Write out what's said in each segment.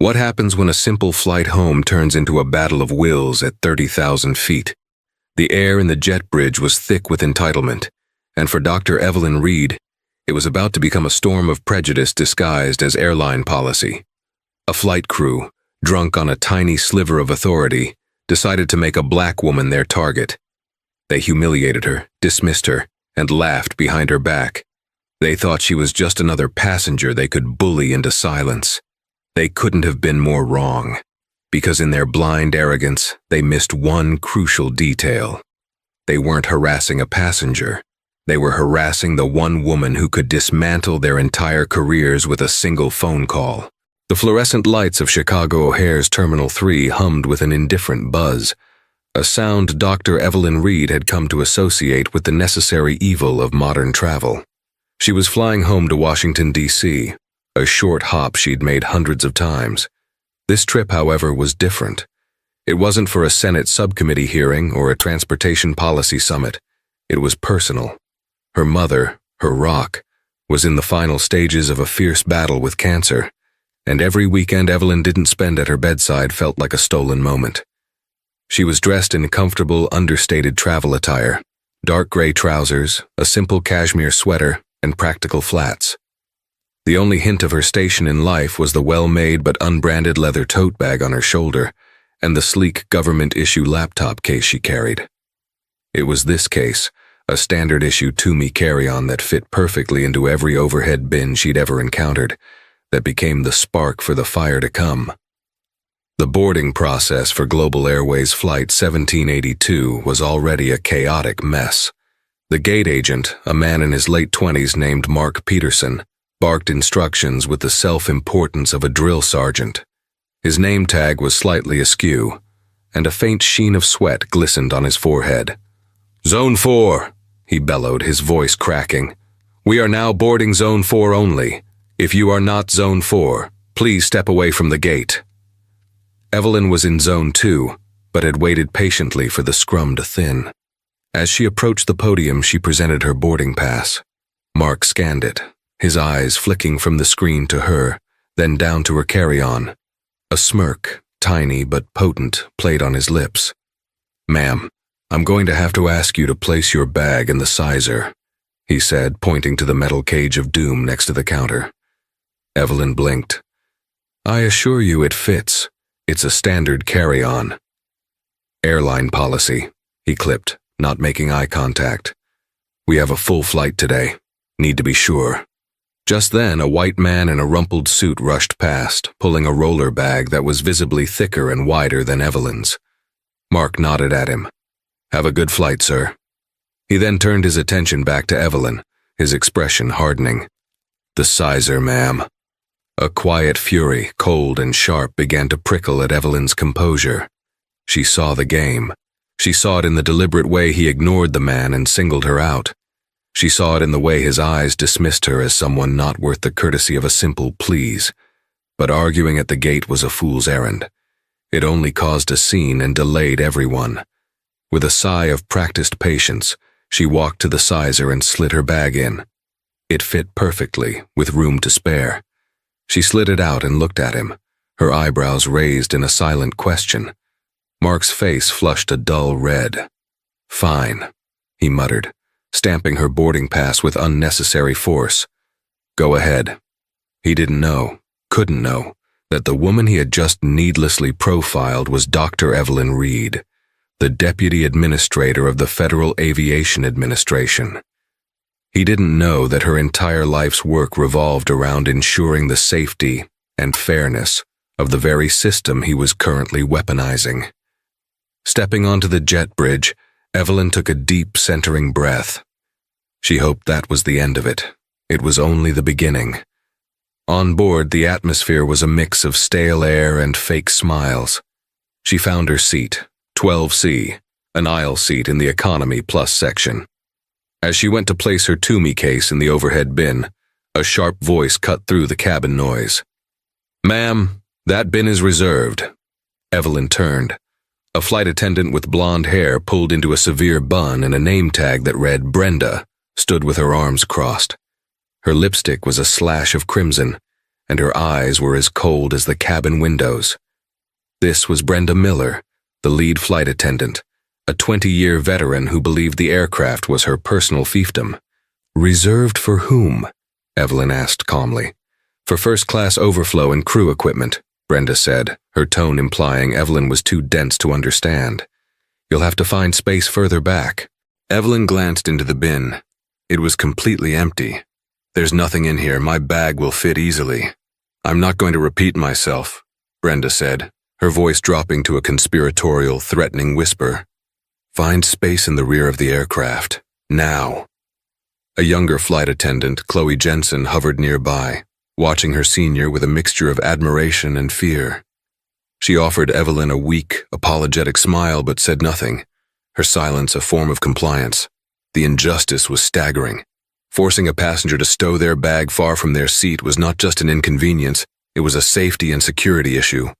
What happens when a simple flight home turns into a battle of wills at 30,000 feet? The air in the jet bridge was thick with entitlement, and for Dr. Evelyn Reed, it was about to become a storm of prejudice disguised as airline policy. A flight crew, drunk on a tiny sliver of authority, decided to make a black woman their target. They humiliated her, dismissed her, and laughed behind her back. They thought she was just another passenger they could bully into silence. They couldn't have been more wrong, because in their blind arrogance, they missed one crucial detail. They weren't harassing a passenger. They were harassing the one woman who could dismantle their entire careers with a single phone call. The fluorescent lights of Chicago O'Hare's Terminal 3 hummed with an indifferent buzz, a sound Dr. Evelyn Reed had come to associate with the necessary evil of modern travel. She was flying home to Washington, D.C., a short hop she'd made hundreds of times. This trip, however, was different. It wasn't for a Senate subcommittee hearing or a transportation policy summit. It was personal. Her mother, her rock, was in the final stages of a fierce battle with cancer, and every weekend Evelyn didn't spend at her bedside felt like a stolen moment. She was dressed in comfortable, understated travel attire, dark gray trousers, a simple cashmere sweater, and practical flats. The only hint of her station in life was the well-made but unbranded leather tote bag on her shoulder and the sleek government-issue laptop case she carried. It was this case, a standard-issue Toomey carry-on that fit perfectly into every overhead bin she'd ever encountered, that became the spark for the fire to come. The boarding process for Global Airways Flight 1782 was already a chaotic mess. The gate agent, a man in his late 20s named Mark Peterson, barked instructions with the self-importance of a drill sergeant. His name tag was slightly askew, and a faint sheen of sweat glistened on his forehead. "Zone 4, he bellowed, his voice cracking. "We are now boarding Zone 4 only. If you are not Zone 4, please step away from the gate." Evelyn was in Zone 2, but had waited patiently for the scrum to thin. As she approached the podium, she presented her boarding pass. Mark scanned it, his eyes flicking from the screen to her, then down to her carry-on. A smirk, tiny but potent, played on his lips. "Ma'am, I'm going to have to ask you to place your bag in the sizer," he said, pointing to the metal cage of doom next to the counter. Evelyn blinked. "I assure you it fits. It's a standard carry-on." "Airline policy," he clipped, not making eye contact. "We have a full flight today. Need to be sure." Just then, a white man in a rumpled suit rushed past, pulling a roller bag that was visibly thicker and wider than Evelyn's. Mark nodded at him. "Have a good flight, sir." He then turned his attention back to Evelyn, his expression hardening. "The sizer, ma'am." A quiet fury, cold and sharp, began to prickle at Evelyn's composure. She saw the game. She saw it in the deliberate way he ignored the man and singled her out. She saw it in the way his eyes dismissed her as someone not worth the courtesy of a simple please. But arguing at the gate was a fool's errand. It only caused a scene and delayed everyone. With a sigh of practiced patience, she walked to the sizer and slid her bag in. It fit perfectly, with room to spare. She slid it out and looked at him, her eyebrows raised in a silent question. Mark's face flushed a dull red. "Fine," he muttered, stamping her boarding pass with unnecessary force. "Go ahead." He didn't know, couldn't know, that the woman he had just needlessly profiled was Dr. Evelyn Reed, the Deputy Administrator of the Federal Aviation Administration. He didn't know that her entire life's work revolved around ensuring the safety and fairness of the very system he was currently weaponizing. Stepping onto the jet bridge, Evelyn took a deep, centering breath. She hoped that was the end of it. It was only the beginning. On board, the atmosphere was a mix of stale air and fake smiles. She found her seat, 12C, an aisle seat in the Economy Plus section. As she went to place her Toomey case in the overhead bin, a sharp voice cut through the cabin noise. "Ma'am, that bin is reserved." Evelyn turned. A flight attendant with blonde hair pulled into a severe bun and a name tag that read Brenda stood with her arms crossed. Her lipstick was a slash of crimson, and her eyes were as cold as the cabin windows. This was Brenda Miller, the lead flight attendant, a 20-year veteran who believed the aircraft was her personal fiefdom. "Reserved for whom?" Evelyn asked calmly. "For first-class overflow and crew equipment," Brenda said, her tone implying Evelyn was too dense to understand. "You'll have to find space further back." Evelyn glanced into the bin. It was completely empty. "There's nothing in here. My bag will fit easily." "I'm not going to repeat myself," Brenda said, her voice dropping to a conspiratorial, threatening whisper. "Find space in the rear of the aircraft. Now." A younger flight attendant, Chloe Jensen, hovered nearby, watching her senior with a mixture of admiration and fear. She offered Evelyn a weak, apologetic smile but said nothing, her silence a form of compliance. The injustice was staggering. Forcing a passenger to stow their bag far from their seat was not just an inconvenience, it was a safety and security issue.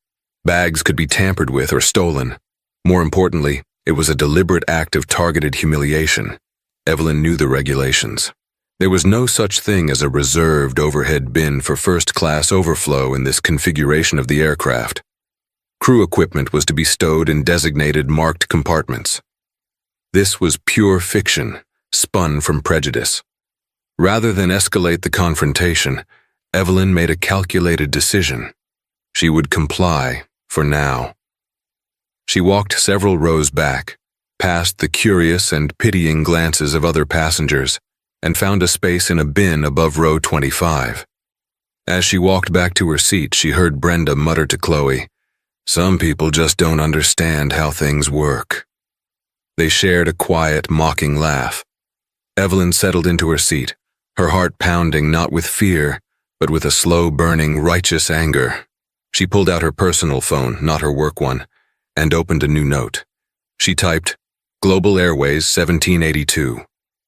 Bags could be tampered with or stolen. More importantly, it was a deliberate act of targeted humiliation. Evelyn knew the regulations. There was no such thing as a reserved overhead bin for first-class overflow in this configuration of the aircraft. Crew equipment was to be stowed in designated marked compartments. This was pure fiction, spun from prejudice. Rather than escalate the confrontation, Evelyn made a calculated decision. She would comply, for now. She walked several rows back, past the curious and pitying glances of other passengers, and found a space in a bin above row 25. As she walked back to her seat, she heard Brenda mutter to Chloe, "Some people just don't understand how things work." They shared a quiet, mocking laugh. Evelyn settled into her seat, her heart pounding not with fear, but with a slow-burning, righteous anger. She pulled out her personal phone, not her work one, and opened a new note. She typed, "Global Airways 1782,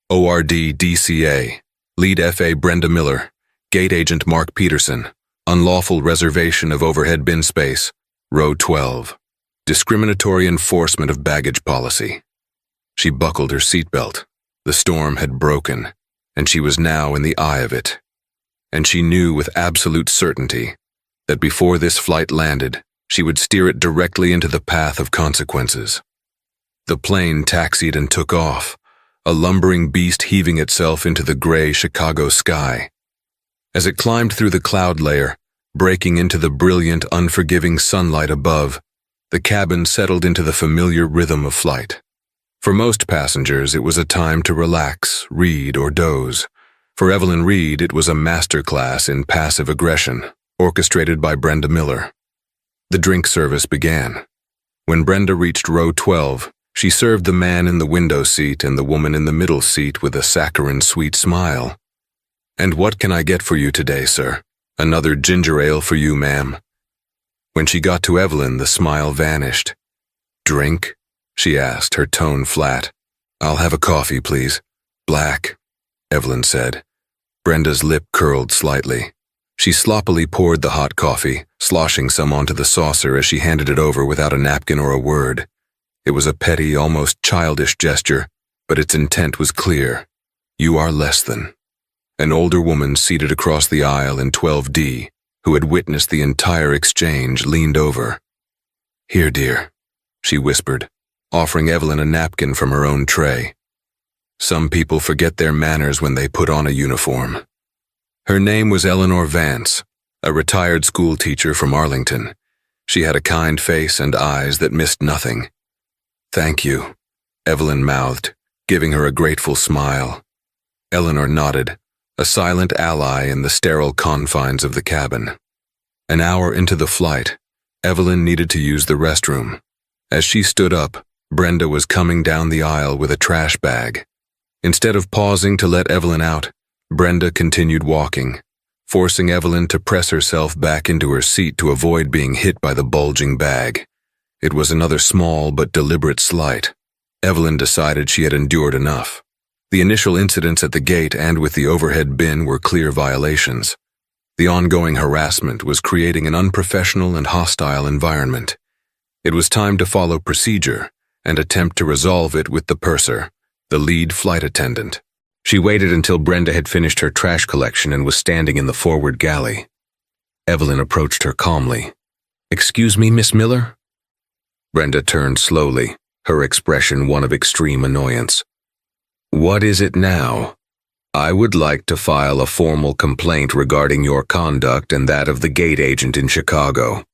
ORD DCA, Lead FA Brenda Miller, Gate Agent Mark Peterson, Unlawful Reservation of Overhead Bin Space, Row 12, Discriminatory Enforcement of Baggage Policy." She buckled her seatbelt. The storm had broken, and she was now in the eye of it. And she knew with absolute certainty that before this flight landed, she would steer it directly into the path of consequences. The plane taxied and took off, a lumbering beast heaving itself into the gray Chicago sky. As it climbed through the cloud layer, breaking into the brilliant, unforgiving sunlight above, the cabin settled into the familiar rhythm of flight. For most passengers, it was a time to relax, read, or doze. For Evelyn Reed, it was a masterclass in passive aggression, orchestrated by Brenda Miller. The drink service began. When Brenda reached row 12, she served the man in the window seat and the woman in the middle seat with a saccharine sweet smile. "And what can I get for you today, sir? Another ginger ale for you, ma'am." When she got to Evelyn, the smile vanished. "Drink?" she asked, her tone flat. "I'll have a coffee, please. Black," Evelyn said. Brenda's lip curled slightly. She sloppily poured the hot coffee, sloshing some onto the saucer as she handed it over without a napkin or a word. It was a petty, almost childish gesture, but its intent was clear. "You are less than." An older woman seated across the aisle in 12D, who had witnessed the entire exchange, leaned over. "Here, dear," she whispered, offering Evelyn a napkin from her own tray. Some people forget their manners when they put on a uniform. Her name was Eleanor Vance, a retired school teacher from Arlington. She had a kind face and eyes that missed nothing. "Thank you," Evelyn mouthed, giving her a grateful smile. Eleanor nodded, a silent ally in the sterile confines of the cabin. An hour into the flight, Evelyn needed to use the restroom. As she stood up, Brenda was coming down the aisle with a trash bag. Instead of pausing to let Evelyn out, Brenda continued walking, forcing Evelyn to press herself back into her seat to avoid being hit by the bulging bag. It was another small but deliberate slight. Evelyn decided she had endured enough. The initial incidents at the gate and with the overhead bin were clear violations. The ongoing harassment was creating an unprofessional and hostile environment. It was time to follow procedure and attempt to resolve it with the purser, the lead flight attendant. She waited until Brenda had finished her trash collection and was standing in the forward galley. Evelyn approached her calmly. "Excuse me, Miss Miller?" Brenda turned slowly, her expression one of extreme annoyance. "What is it now?" "I would like to file a formal complaint regarding your conduct and that of the gate agent in Chicago.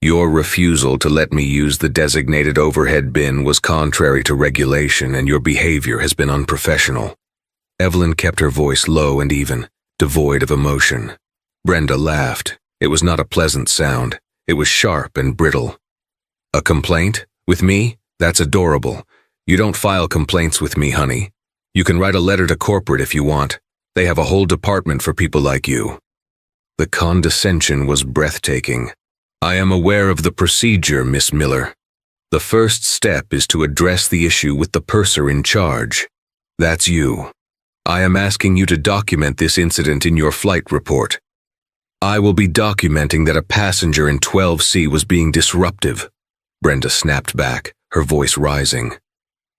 Your refusal to let me use the designated overhead bin was contrary to regulation, and your behavior has been unprofessional." Evelyn kept her voice low and even, devoid of emotion. Brenda laughed. It was not a pleasant sound. It was sharp and brittle. "A complaint? With me? That's adorable. You don't file complaints with me, honey. You can write a letter to corporate if you want. They have a whole department for people like you." The condescension was breathtaking. "I am aware of the procedure, Miss Miller. The first step is to address the issue with the purser in charge. That's you. I am asking you to document this incident in your flight report. I will be documenting that a passenger in 12C was being disruptive." Brenda snapped back, her voice rising.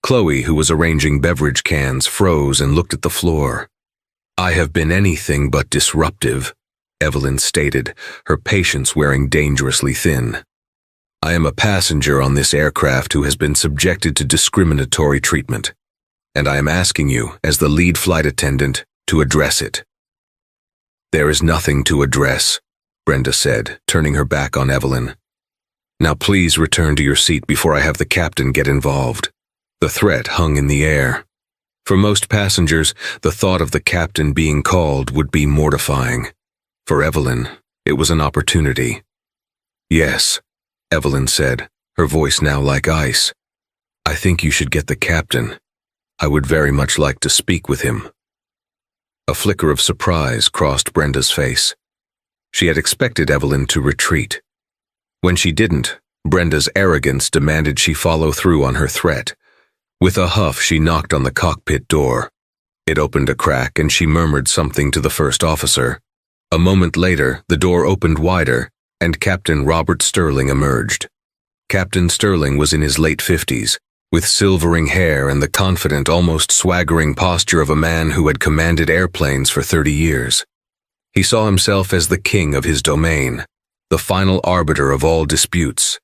Chloe, who was arranging beverage cans, froze and looked at the floor. "I have been anything but disruptive," Evelyn stated, her patience wearing dangerously thin. "I am a passenger on this aircraft who has been subjected to discriminatory treatment, and I am asking you, as the lead flight attendant, to address it." "There is nothing to address," Brenda said, turning her back on Evelyn. "Now please return to your seat before I have the captain get involved." The threat hung in the air. For most passengers, the thought of the captain being called would be mortifying. For Evelyn, it was an opportunity. "Yes," Evelyn said, her voice now like ice. "I think you should get the captain. I would very much like to speak with him." A flicker of surprise crossed Brenda's face. She had expected Evelyn to retreat. When she didn't, Brenda's arrogance demanded she follow through on her threat. With a huff, she knocked on the cockpit door. It opened a crack and she murmured something to the first officer. A moment later, the door opened wider and Captain Robert Sterling emerged. Captain Sterling was in his late 50s, with silvering hair and the confident, almost swaggering posture of a man who had commanded airplanes for 30 years. He saw himself as the king of his domain, the final arbiter of all disputes.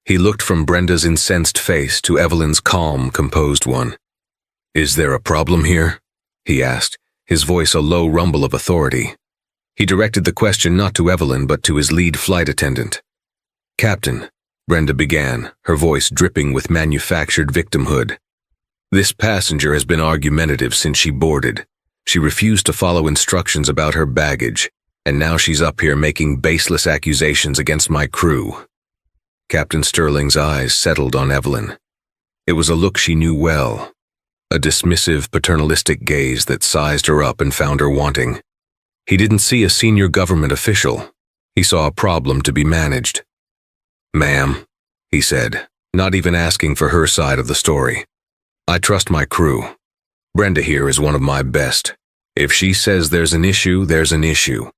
He looked from Brenda's incensed face to Evelyn's calm, composed one. "Is there a problem here?" he asked, his voice a low rumble of authority. He directed the question not to Evelyn but to his lead flight attendant. "Captain," Brenda began, her voice dripping with manufactured victimhood. "This passenger has been argumentative since she boarded. She refused to follow instructions about her baggage, and now she's up here making baseless accusations against my crew." Captain Sterling's eyes settled on Evelyn. It was a look she knew well, a dismissive, paternalistic gaze that sized her up and found her wanting. He didn't see a senior government official. He saw a problem to be managed. "Ma'am," he said, not even asking for her side of the story. "I trust my crew. Brenda here is one of my best. If she says there's an issue, there's an issue.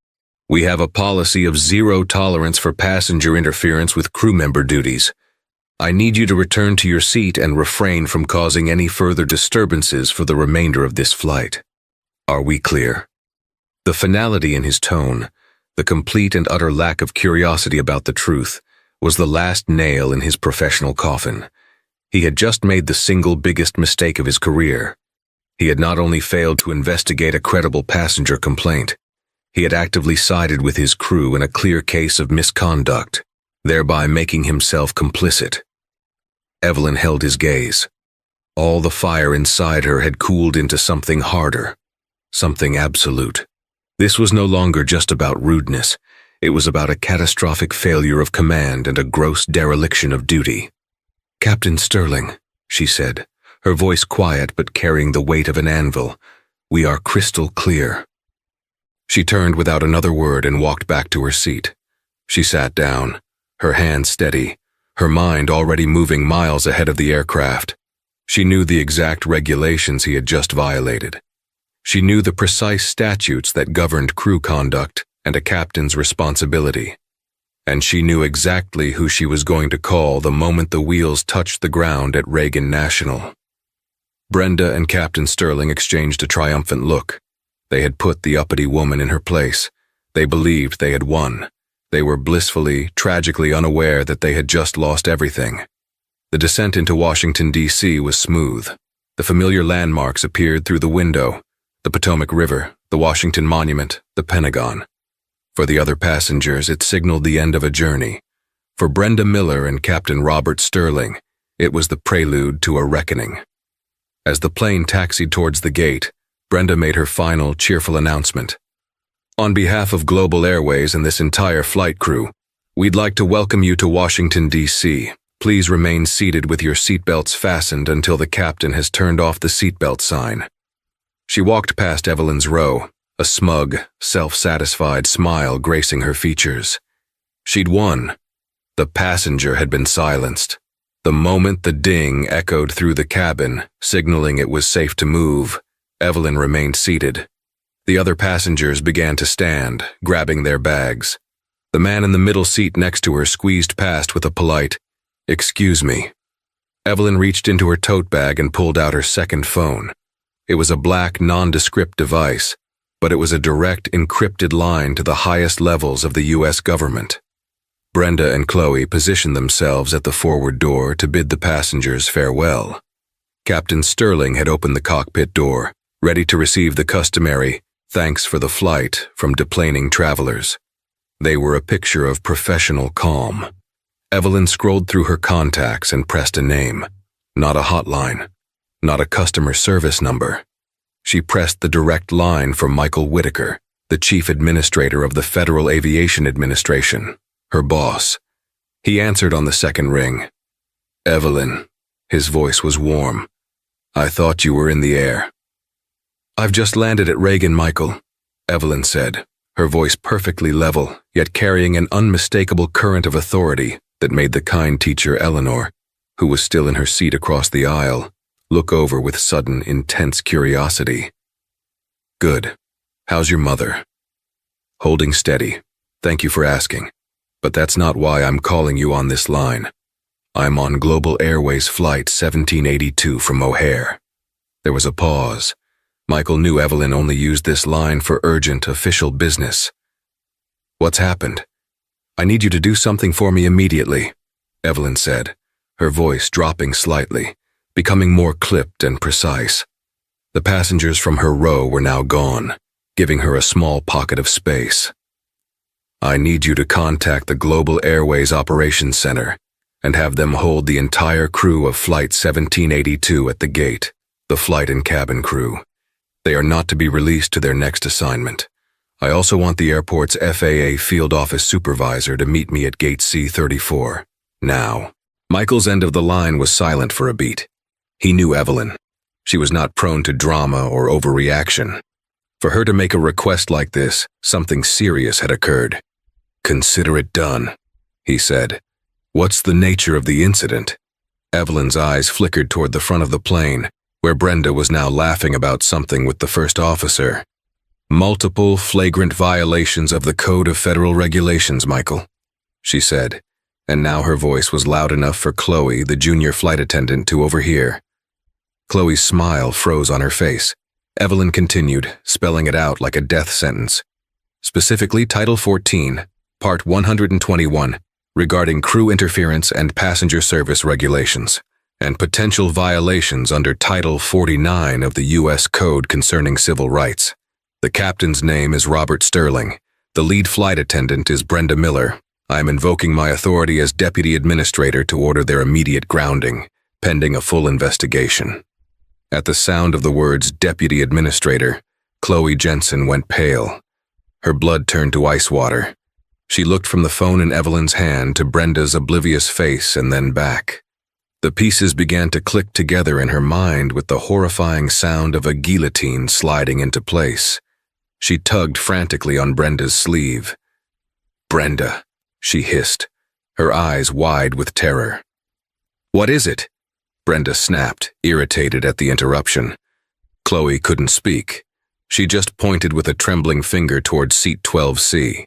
We have a policy of zero tolerance for passenger interference with crew member duties. I need you to return to your seat and refrain from causing any further disturbances for the remainder of this flight. Are we clear?" The finality in his tone, the complete and utter lack of curiosity about the truth, was the last nail in his professional coffin. He had just made the single biggest mistake of his career. He had not only failed to investigate a credible passenger complaint, he had actively sided with his crew in a clear case of misconduct, thereby making himself complicit. Evelyn held his gaze. All the fire inside her had cooled into something harder, something absolute. This was no longer just about rudeness. It was about a catastrophic failure of command and a gross dereliction of duty. "Captain Sterling," she said, her voice quiet but carrying the weight of an anvil, "we are crystal clear." She turned without another word and walked back to her seat. She sat down, her hand steady, her mind already moving miles ahead of the aircraft. She knew the exact regulations he had just violated. She knew the precise statutes that governed crew conduct and a captain's responsibility. And she knew exactly who she was going to call the moment the wheels touched the ground at Reagan National. Brenda and Captain Sterling exchanged a triumphant look. They had put the uppity woman in her place. They believed they had won. They were blissfully, tragically unaware that they had just lost everything. The descent into Washington, D.C. was smooth. The familiar landmarks appeared through the window: the Potomac River, the Washington Monument, the Pentagon. For the other passengers, it signaled the end of a journey. For Brenda Miller and Captain Robert Sterling, it was the prelude to a reckoning. As the plane taxied towards the gate, Brenda made her final, cheerful announcement. "On behalf of Global Airways and this entire flight crew, we'd like to welcome you to Washington, D.C. Please remain seated with your seatbelts fastened until the captain has turned off the seatbelt sign." She walked past Evelyn's row, a smug, self-satisfied smile gracing her features. She'd won. The passenger had been silenced. The moment the ding echoed through the cabin, signaling it was safe to move, Evelyn remained seated. The other passengers began to stand, grabbing their bags. The man in the middle seat next to her squeezed past with a polite, "Excuse me." Evelyn reached into her tote bag and pulled out her second phone. It was a black, nondescript device, but it was a direct, encrypted line to the highest levels of the U.S. government. Brenda and Chloe positioned themselves at the forward door to bid the passengers farewell. Captain Sterling had opened the cockpit door, ready to receive the customary "thanks for the flight" from deplaning travelers. They were a picture of professional calm. Evelyn scrolled through her contacts and pressed a name. Not a hotline. Not a customer service number. She pressed the direct line from Michael Whitaker, the chief administrator of the Federal Aviation Administration, her boss. He answered on the second ring. "Evelyn." His voice was warm. "I thought you were in the air." "I've just landed at Reagan, Michael," Evelyn said, her voice perfectly level, yet carrying an unmistakable current of authority that made the kind teacher Eleanor, who was still in her seat across the aisle, look over with sudden, intense curiosity. "Good. How's your mother?" "Holding steady. Thank you for asking. But that's not why I'm calling you on this line. I'm on Global Airways Flight 1782 from O'Hare." There was a pause. Michael knew Evelyn only used this line for urgent, official business. "What's happened?" "I need you to do something for me immediately," Evelyn said, her voice dropping slightly, becoming more clipped and precise. The passengers from her row were now gone, giving her a small pocket of space. "I need you to contact the Global Airways Operations Center and have them hold the entire crew of Flight 1782 at the gate, the flight and cabin crew. They are not to be released to their next assignment. I also want the airport's FAA field office supervisor to meet me at gate C-34. Now." Michael's end of the line was silent for a beat. He knew Evelyn. She was not prone to drama or overreaction. For her to make a request like this, something serious had occurred. "Consider it done," he said. "What's the nature of the incident?" Evelyn's eyes flickered toward the front of the plane, where Brenda was now laughing about something with the first officer. "Multiple flagrant violations of the Code of Federal Regulations, Michael," she said, and now her voice was loud enough for Chloe, the junior flight attendant, to overhear. Chloe's smile froze on her face. Evelyn continued, spelling it out like a death sentence. "Specifically Title 14, Part 121, regarding crew interference and passenger service regulations, and potential violations under Title 49 of the U.S. Code concerning civil rights. The captain's name is Robert Sterling. The lead flight attendant is Brenda Miller. I am invoking my authority as deputy administrator to order their immediate grounding, pending a full investigation." At the sound of the words deputy administrator, Chloe Jensen went pale. Her blood turned to ice water. She looked from the phone in Evelyn's hand to Brenda's oblivious face and then back. The pieces began to click together in her mind with the horrifying sound of a guillotine sliding into place. She tugged frantically on Brenda's sleeve. "Brenda," she hissed, her eyes wide with terror. "What is it?" Brenda snapped, irritated at the interruption. Chloe couldn't speak. She just pointed with a trembling finger toward seat 12C.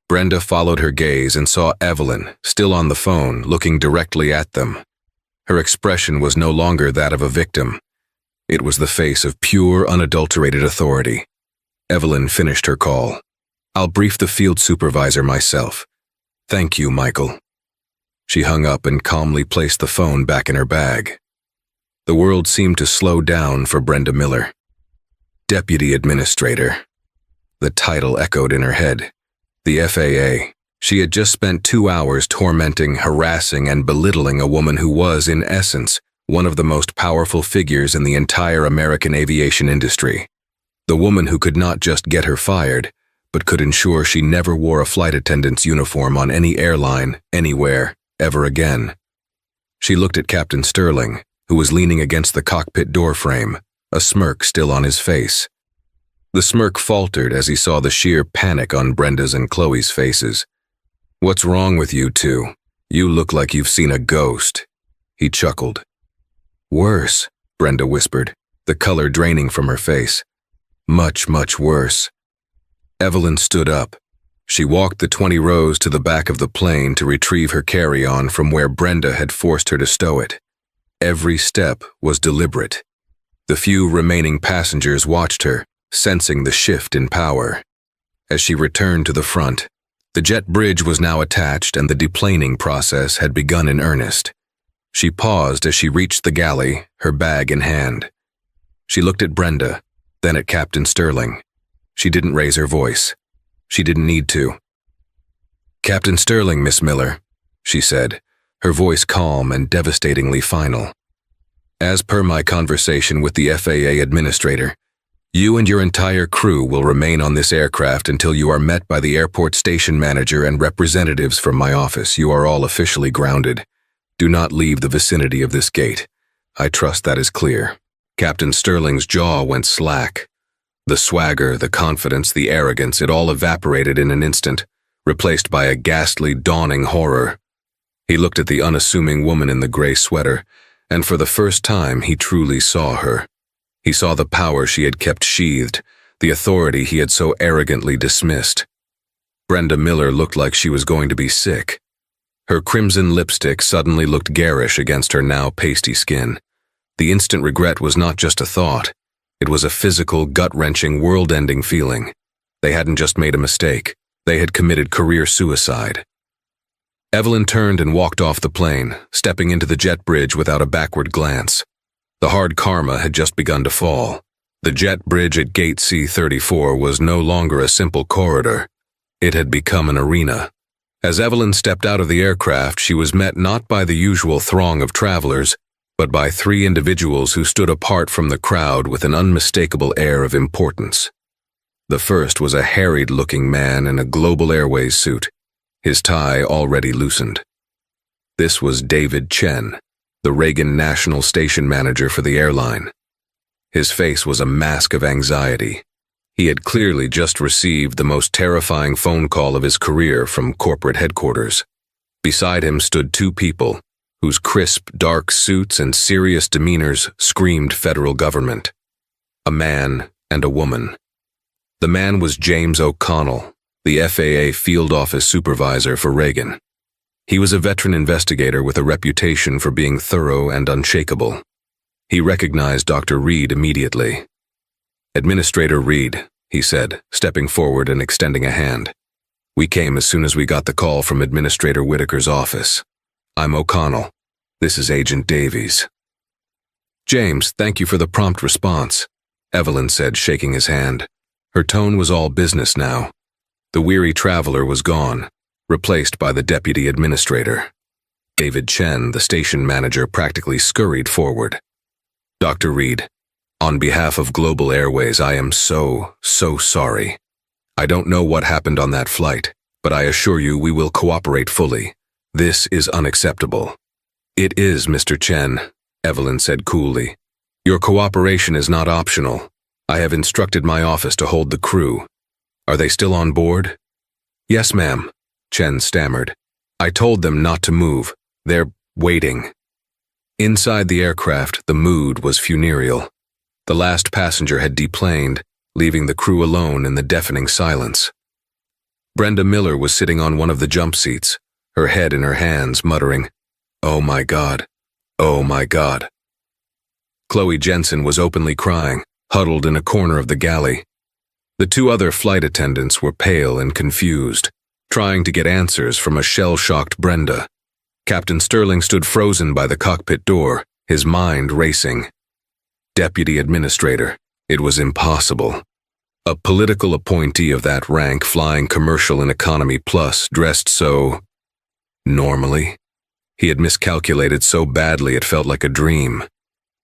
Brenda followed her gaze and saw Evelyn, still on the phone, looking directly at them. Her expression was no longer that of a victim. It was the face of pure, unadulterated authority. Evelyn finished her call. I'll brief the field supervisor myself. Thank you, Michael." She hung up and calmly placed the phone back in her bag. The world seemed to slow down for Brenda Miller. Deputy Administrator. The title echoed in her head. The FAA. She had just spent 2 hours tormenting, harassing, and belittling a woman who was, in essence, one of the most powerful figures in the entire American aviation industry. The woman who could not just get her fired, but could ensure she never wore a flight attendant's uniform on any airline, anywhere, ever again. She looked at Captain Sterling, who was leaning against the cockpit doorframe, a smirk still on his face. The smirk faltered as he saw the sheer panic on Brenda's and Chloe's faces. "What's wrong with you two? You look like you've seen a ghost." He chuckled. "Worse," Brenda whispered, the color draining from her face. "Much, much worse." Evelyn stood up. She walked the 20 rows to the back of the plane to retrieve her carry-on from where Brenda had forced her to stow it. Every step was deliberate. The few remaining passengers watched her, sensing the shift in power. As she returned to the front, the jet bridge was now attached and the deplaning process had begun in earnest. She paused as she reached the galley, her bag in hand. She looked at Brenda, then at Captain Sterling. She didn't raise her voice. She didn't need to. "Captain Sterling, Miss Miller," she said, her voice calm and devastatingly final. "As per my conversation with the FAA administrator, you and your entire crew will remain on this aircraft until you are met by the airport station manager and representatives from my office. You are all officially grounded. Do not leave the vicinity of this gate. I trust that is clear." Captain Sterling's jaw went slack. The swagger, the confidence, the arrogance, it all evaporated in an instant, replaced by a ghastly, dawning horror. He looked at the unassuming woman in the gray sweater, and for the first time he truly saw her. He saw the power she had kept sheathed, the authority he had so arrogantly dismissed. Brenda Miller looked like she was going to be sick. Her crimson lipstick suddenly looked garish against her now pasty skin. The instant regret was not just a thought. It was a physical, gut-wrenching, world-ending feeling. They hadn't just made a mistake. They had committed career suicide. Evelyn turned and walked off the plane, stepping into the jet bridge without a backward glance. The hard karma had just begun to fall. The jet bridge at Gate C-34 was no longer a simple corridor. It had become an arena. As Evelyn stepped out of the aircraft, she was met not by the usual throng of travelers, but by 3 individuals who stood apart from the crowd with an unmistakable air of importance. The first was a harried-looking man in a Global Airways suit, his tie already loosened. This was David Chen, the Reagan National Station Manager for the airline. His face was a mask of anxiety. He had clearly just received the most terrifying phone call of his career from corporate headquarters. Beside him stood 2 people, whose crisp, dark suits and serious demeanors screamed federal government. A man and a woman. The man was James O'Connell, the FAA Field Office Supervisor for Reagan. He was a veteran investigator with a reputation for being thorough and unshakable. He recognized Dr. Reed immediately. "Administrator Reed," he said, stepping forward and extending a hand. "We came as soon as we got the call from Administrator Whitaker's office. I'm O'Connell. This is Agent Davies." "James, thank you for the prompt response," Evelyn said, shaking his hand. Her tone was all business now. The weary traveler was gone, replaced by the deputy administrator. David Chen, the station manager, practically scurried forward. "Dr. Reed, on behalf of Global Airways, I am so sorry. I don't know what happened on that flight, but I assure you we will cooperate fully. This is unacceptable." "It is, Mr. Chen," Evelyn said coolly. "Your cooperation is not optional. I have instructed my office to hold the crew. Are they still on board?" "Yes, ma'am," Chen stammered. "I told them not to move. They're waiting." Inside the aircraft, the mood was funereal. The last passenger had deplaned, leaving the crew alone in the deafening silence. Brenda Miller was sitting on one of the jump seats, her head in her hands, muttering, "Oh my God, oh my God." Chloe Jensen was openly crying, huddled in a corner of the galley. The two other flight attendants were pale and confused, trying to get answers from a shell-shocked Brenda. Captain Sterling stood frozen by the cockpit door, his mind racing. Deputy Administrator. It was impossible. A political appointee of that rank flying commercial in Economy Plus, dressed so normally. He had miscalculated so badly it felt like a dream.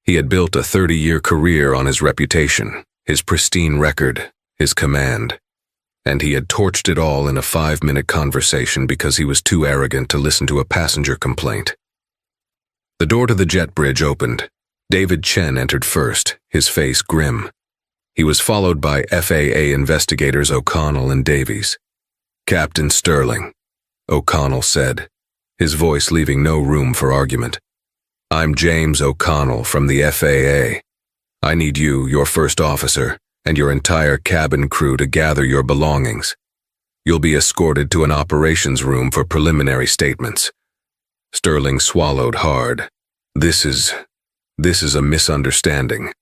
He had built a 30-year career on his reputation, his pristine record, his command. And he had torched it all in a 5-minute conversation because he was too arrogant to listen to a passenger complaint. The door to the jet bridge opened. David Chen entered first, his face grim. He was followed by FAA investigators O'Connell and Davies. "Captain Sterling," O'Connell said, his voice leaving no room for argument. "I'm James O'Connell from the FAA. I need you, your first officer, and your entire cabin crew to gather your belongings. You'll be escorted to an operations room for preliminary statements." Sterling swallowed hard. This is a misunderstanding."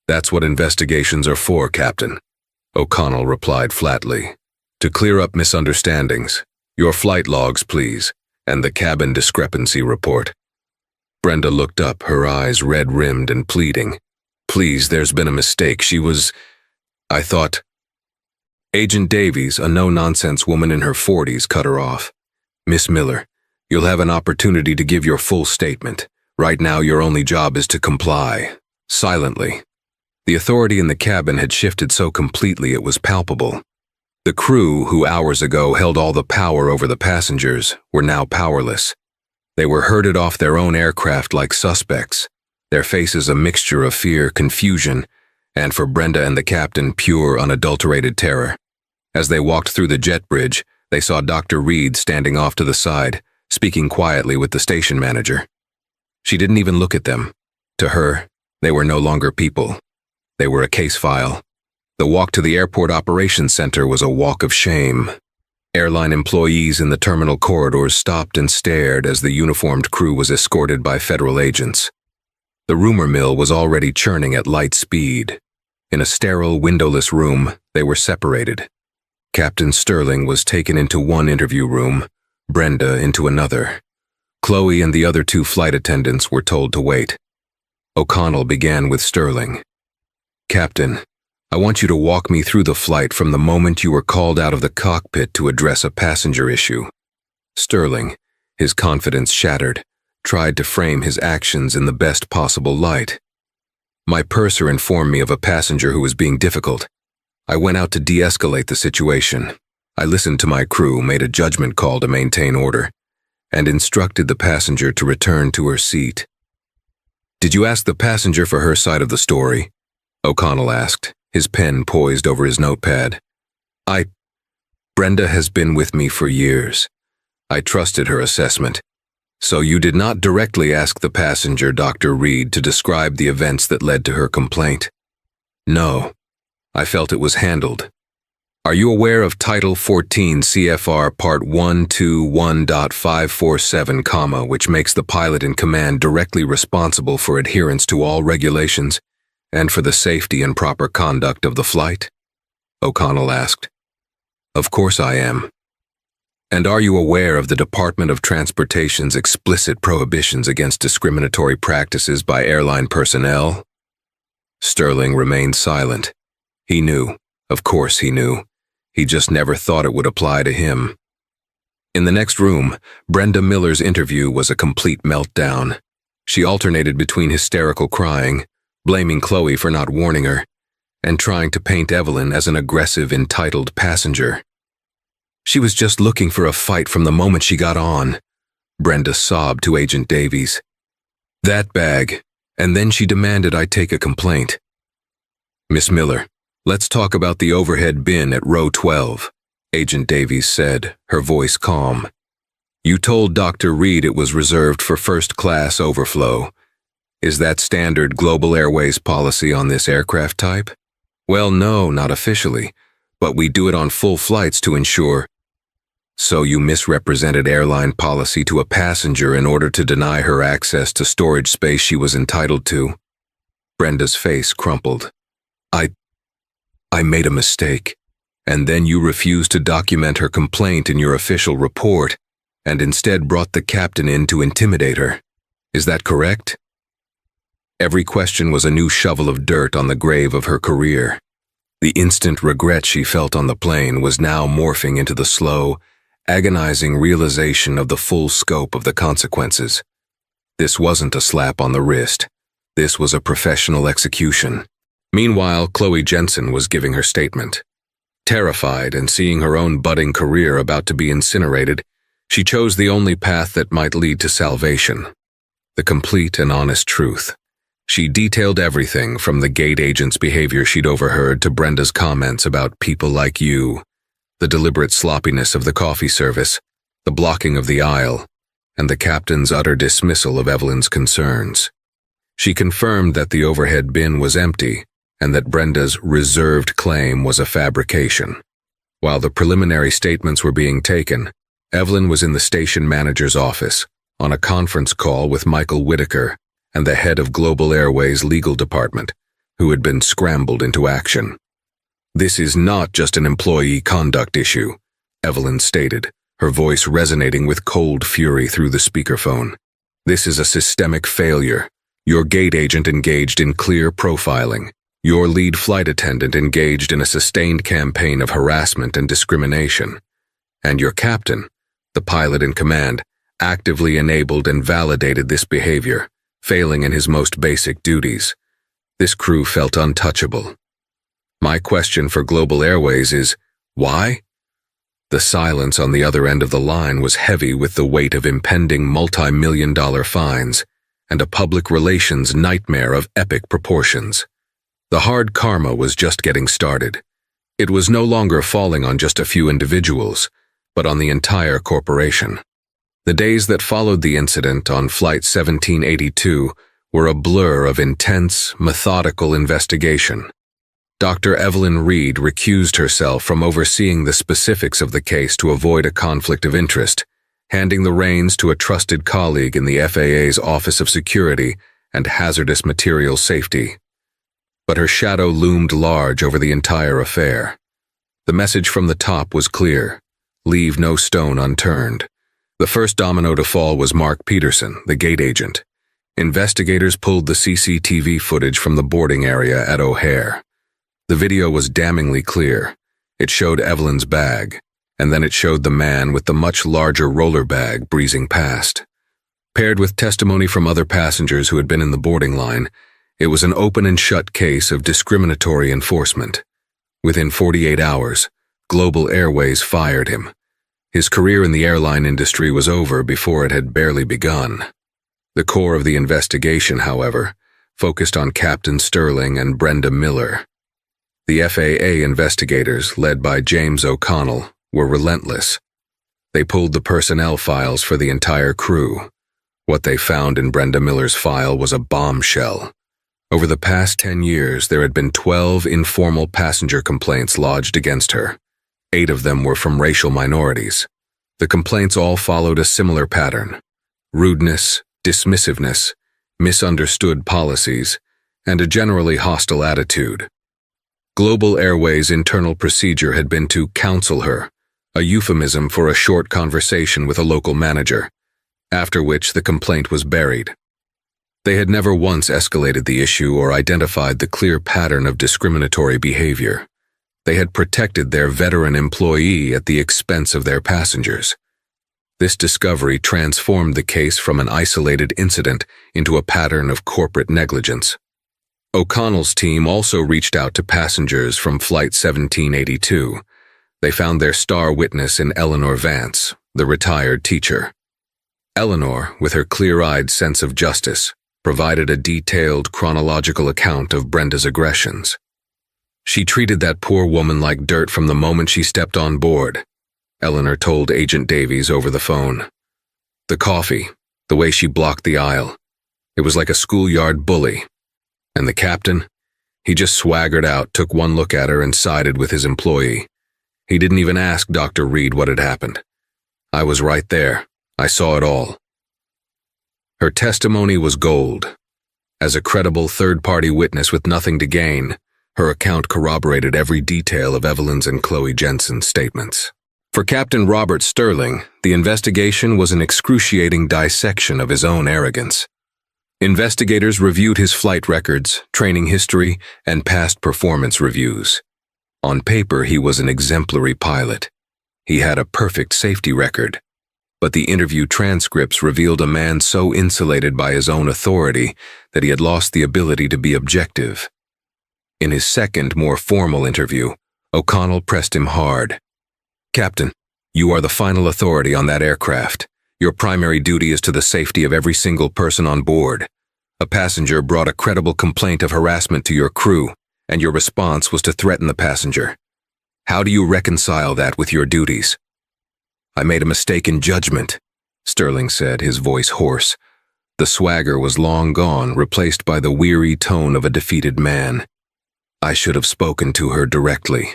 "That's what investigations are for, Captain," O'Connell replied flatly. "To clear up misunderstandings. Your flight logs, please, and the cabin discrepancy report." Brenda looked up, her eyes red-rimmed and pleading. "Please, there's been a mistake. I thought—" Agent Davies, a no-nonsense woman in her 40s, cut her off. "Miss Miller, you'll have an opportunity to give your full statement. Right now, your only job is to comply." Silently. The authority in the cabin had shifted so completely it was palpable. The crew, who hours ago held all the power over the passengers, were now powerless. They were herded off their own aircraft like suspects, their faces a mixture of fear, confusion, and for Brenda and the captain, pure, unadulterated terror. As they walked through the jet bridge, they saw Dr. Reed standing off to the side, speaking quietly with the station manager. She didn't even look at them. To her, they were no longer people. They were a case file. The walk to the airport operations center was a walk of shame. Airline employees in the terminal corridors stopped and stared as the uniformed crew was escorted by federal agents. The rumor mill was already churning at light speed. In a sterile, windowless room, they were separated. Captain Sterling was taken into one interview room, Brenda into another. Chloe and the other two flight attendants were told to wait. O'Connell began with Sterling. "Captain, I want you to walk me through the flight from the moment you were called out of the cockpit to address a passenger issue." Sterling, his confidence shattered, tried to frame his actions in the best possible light. "My purser informed me of a passenger who was being difficult. I went out to de-escalate the situation. I listened to my crew, made a judgment call to maintain order, and instructed the passenger to return to her seat." "Did you ask the passenger for her side of the story?" O'Connell asked, his pen poised over his notepad. Brenda has been with me for years. I trusted her assessment. So you did not directly ask the passenger, Dr. Reed, to describe the events that led to her complaint?" "No. I felt it was handled." "Are you aware of Title 14 CFR Part 121.547, which makes the pilot in command directly responsible for adherence to all regulations and for the safety and proper conduct of the flight?" O'Connell asked. "Of course I am." "And are you aware of the Department of Transportation's explicit prohibitions against discriminatory practices by airline personnel?" Sterling remained silent. He knew. Of course he knew. He just never thought it would apply to him. In the next room, Brenda Miller's interview was a complete meltdown. She alternated between hysterical crying, blaming Chloe for not warning her, and trying to paint Evelyn as an aggressive, entitled passenger. "She was just looking for a fight from the moment she got on," Brenda sobbed to Agent Davies. "That bag, and then she demanded I take a complaint." "Miss Miller, let's talk about the overhead bin at row 12, Agent Davies said, her voice calm. "You told Dr. Reed it was reserved for first-class overflow. Is that standard Global Airways policy on this aircraft type?" "Well, no, not officially, but we do it on full flights to ensure." "So you misrepresented airline policy to a passenger in order to deny her access to storage space she was entitled to?" Brenda's face crumpled. I made a mistake. And then you refused to document her complaint in your official report and instead brought the captain in to intimidate her. Is that correct? Every question was a new shovel of dirt on the grave of her career. The instant regret she felt on the plane was now morphing into the slow, agonizing realization of the full scope of the consequences. This wasn't a slap on the wrist. This was a professional execution. Meanwhile, Chloe Jensen was giving her statement. Terrified and seeing her own budding career about to be incinerated, she chose the only path that might lead to salvation. The complete and honest truth. She detailed everything from the gate agent's behavior she'd overheard to Brenda's comments about people like you, the deliberate sloppiness of the coffee service, the blocking of the aisle, and the captain's utter dismissal of Evelyn's concerns. She confirmed that the overhead bin was empty and that Brenda's reserved claim was a fabrication. While the preliminary statements were being taken, Evelyn was in the station manager's office on a conference call with Michael Whitaker and the head of Global Airways' legal department, who had been scrambled into action. "This is not just an employee conduct issue," Evelyn stated, her voice resonating with cold fury through the speakerphone. "This is a systemic failure. Your gate agent engaged in clear profiling. Your lead flight attendant engaged in a sustained campaign of harassment and discrimination. And your captain, the pilot in command, actively enabled and validated this behavior, failing in his most basic duties. This crew felt untouchable. My question for Global Airways is, why?" The silence on the other end of the line was heavy with the weight of impending multi-million-dollar fines and a public relations nightmare of epic proportions. The hard karma was just getting started. It was no longer falling on just a few individuals, but on the entire corporation. The days that followed the incident on Flight 1782 were a blur of intense, methodical investigation. Dr. Evelyn Reed recused herself from overseeing the specifics of the case to avoid a conflict of interest, handing the reins to a trusted colleague in the FAA's Office of Security and Hazardous Materials Safety. But her shadow loomed large over the entire affair. The message from the top was clear: leave no stone unturned. The first domino to fall was Mark Peterson, the gate agent. Investigators pulled the CCTV footage from the boarding area at O'Hare. The video was damningly clear. It showed Evelyn's bag, and then it showed the man with the much larger roller bag breezing past. Paired with testimony from other passengers who had been in the boarding line, it was an open and shut case of discriminatory enforcement. Within 48 hours, Global Airways fired him. His career in the airline industry was over before it had barely begun. The core of the investigation, however, focused on Captain Sterling and Brenda Miller. The FAA investigators, led by James O'Connell, were relentless. They pulled the personnel files for the entire crew. What they found in Brenda Miller's file was a bombshell. Over the past 10 years, there had been 12 informal passenger complaints lodged against her. 8 of them were from racial minorities. The complaints all followed a similar pattern: rudeness, dismissiveness, misunderstood policies, and a generally hostile attitude. Global Airways' internal procedure had been to counsel her, a euphemism for a short conversation with a local manager, after which the complaint was buried. They had never once escalated the issue or identified the clear pattern of discriminatory behavior. They had protected their veteran employee at the expense of their passengers. This discovery transformed the case from an isolated incident into a pattern of corporate negligence. O'Connell's team also reached out to passengers from Flight 1782. They found their star witness in Eleanor Vance, the retired teacher. Eleanor, with her clear-eyed sense of justice, provided a detailed chronological account of Brenda's aggressions. She treated that poor woman like dirt from the moment she stepped on board, Eleanor told Agent Davies over the phone. The coffee, the way she blocked the aisle, it was like a schoolyard bully. And the captain? He just swaggered out, took one look at her, and sided with his employee. He didn't even ask Dr. Reed what had happened. I was right there. I saw it all. Her testimony was gold. As a credible third-party witness with nothing to gain, Her account corroborated every detail of Evelyn's and Chloe Jensen's statements. For Captain Robert Sterling, the investigation was an excruciating dissection of his own arrogance. Investigators reviewed his flight records, training history, and past performance reviews. On paper, he was an exemplary pilot. He had a perfect safety record. But the interview transcripts revealed a man so insulated by his own authority that he had lost the ability to be objective. In his second, more formal interview, O'Connell pressed him hard. "Captain, you are the final authority on that aircraft. Your primary duty is to the safety of every single person on board. A passenger brought a credible complaint of harassment to your crew, and your response was to threaten the passenger. How do you reconcile that with your duties?" "I made a mistake in judgment," Sterling said, his voice hoarse. The swagger was long gone, replaced by the weary tone of a defeated man. "I should have spoken to her directly."